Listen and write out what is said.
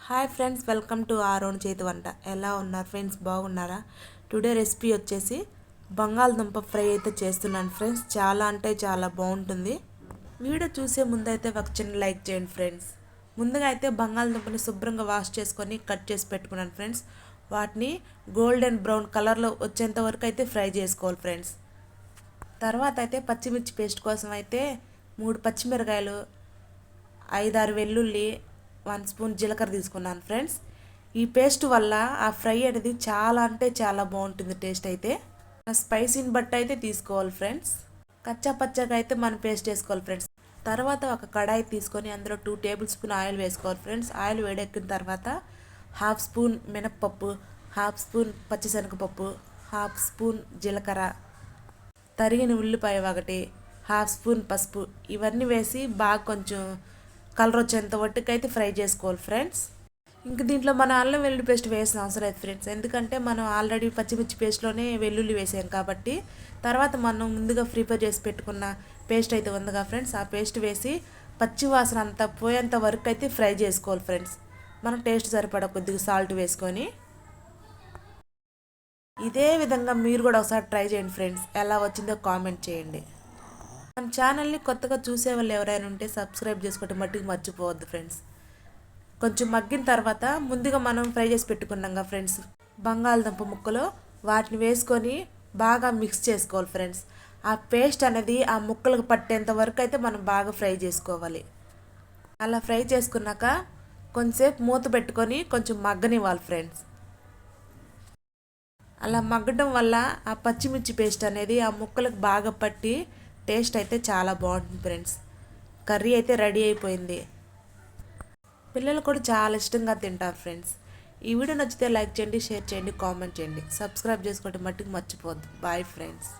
Hi friends, welcome to our own చేతి వంట. ఎలా ఉన్నారు ఫ్రెండ్స్? బాగున్నారా? టుడే రెసిపీ వచ్చేసి బంగాళదుంప ఫ్రై అయితే చేస్తున్నాను ఫ్రెండ్స్. చాలా అంటే చాలా బాగుంటుంది. వీడియో చూసే ముందైతే ఒక చిన్న లైక్ చేయండి ఫ్రెండ్స్. ముందుగా అయితే బంగాళదుంపని శుభ్రంగా వాష్ చేసుకొని కట్ చేసి పెట్టుకున్నాను ఫ్రెండ్స్. వాటిని గోల్డెన్ బ్రౌన్ కలర్లో వచ్చేంత వరకు అయితే ఫ్రై చేసుకోవాలి ఫ్రెండ్స్. తర్వాత అయితే పచ్చిమిర్చి పేస్ట్ కోసం అయితే 3 పచ్చిమిరకాయలు, 5-6 వెల్లుల్లి, 1 స్పూన్ జీలకర్ర తీసుకున్నాను ఫ్రెండ్స్. ఈ పేస్ట్ వల్ల ఆ ఫ్రై అనేది చాలా అంటే చాలా బాగుంటుంది. టేస్ట్ అయితే స్పైసీని బట్టి అయితే తీసుకోవాలి ఫ్రెండ్స్. కచ్చా పచ్చగా అయితే మనం పేస్ట్ వేసుకోవాలి ఫ్రెండ్స్. తర్వాత ఒక కడాయి తీసుకొని అందులో 2 టేబుల్ స్పూన్ ఆయిల్ వేసుకోవాలి ఫ్రెండ్స్. ఆయిల్ వేడెక్కిన తర్వాత 1/2 స్పూన్ మినప్పప్పు, 1/2 స్పూన్ పచ్చిశనగపప్పు, 1/2 స్పూన్ జీలకర్ర, తరిగిన ఉల్లిపాయ ఒకటి, 1/2 స్పూన్ పసుపు, ఇవన్నీ వేసి బాగా కొంచెం కలర్ వచ్చేంత వట్టుకైతే ఫ్రై చేసుకోవాలి ఫ్రెండ్స్. ఇంక దీంట్లో మన అల్లం వెల్లుల్లి పేస్ట్ వేసిన అవసరం లేదు ఫ్రెండ్స్. ఎందుకంటే మనం ఆల్రెడీ పచ్చిమిర్చి పేస్ట్లోనే వెల్లుల్లి వేసాం కాబట్టి. తర్వాత మనం ముందుగా ప్రిపేర్ చేసి పెట్టుకున్న పేస్ట్ అయితే ఉందిగా ఫ్రెండ్స్, ఆ పేస్ట్ వేసి పచ్చి వాసన అంతా పోయేంత వరకు అయితే ఫ్రై చేసుకోవాలి ఫ్రెండ్స్. మనం టేస్ట్ సరిపడా కొద్దిగా సాల్ట్ వేసుకొని ఇదే విధంగా మీరు కూడా ఒకసారి ట్రై చేయండి ఫ్రెండ్స్. ఎలా వచ్చిందో కామెంట్ చేయండి. మన ఛానల్ని కొత్తగా చూసే వాళ్ళు ఎవరైనా ఉంటే సబ్స్క్రైబ్ చేసుకోవడం మట్టుకు మర్చిపోవద్దు ఫ్రెండ్స్. కొంచెం మగ్గిన తర్వాత ముందుగా మనం ఫ్రై చేసి పెట్టుకున్నాం ఫ్రెండ్స్ బంగాళదుంప ముక్కలు, వాటిని వేసుకొని బాగా మిక్స్ చేసుకోవాలి ఫ్రెండ్స్. ఆ పేస్ట్ అనేది ఆ ముక్కలకు పట్టేంత వరకు అయితే మనం బాగా ఫ్రై చేసుకోవాలి. అలా ఫ్రై చేసుకున్నాక కొంచెంసేపు మూత పెట్టుకొని కొంచెం మగ్గనివ్వాలి ఫ్రెండ్స్. అలా మగ్గడం వల్ల ఆ పచ్చిమిర్చి పేస్ట్ అనేది ఆ ముక్కలకు బాగా పట్టి టేస్ట్ అయితే చాలా బాగుంటుంది ఫ్రెండ్స్. కర్రీ అయితే రెడీ అయిపోయింది. పిల్లలు కూడా చాలా ఇష్టంగా తింటారు ఫ్రెండ్స్. ఈ వీడియో నచ్చితే లైక్ చేయండి, షేర్ చేయండి, కామెంట్ చేయండి, సబ్స్క్రైబ్ చేసుకోవడం మట్టుకు మర్చిపోవద్దు. Bye friends.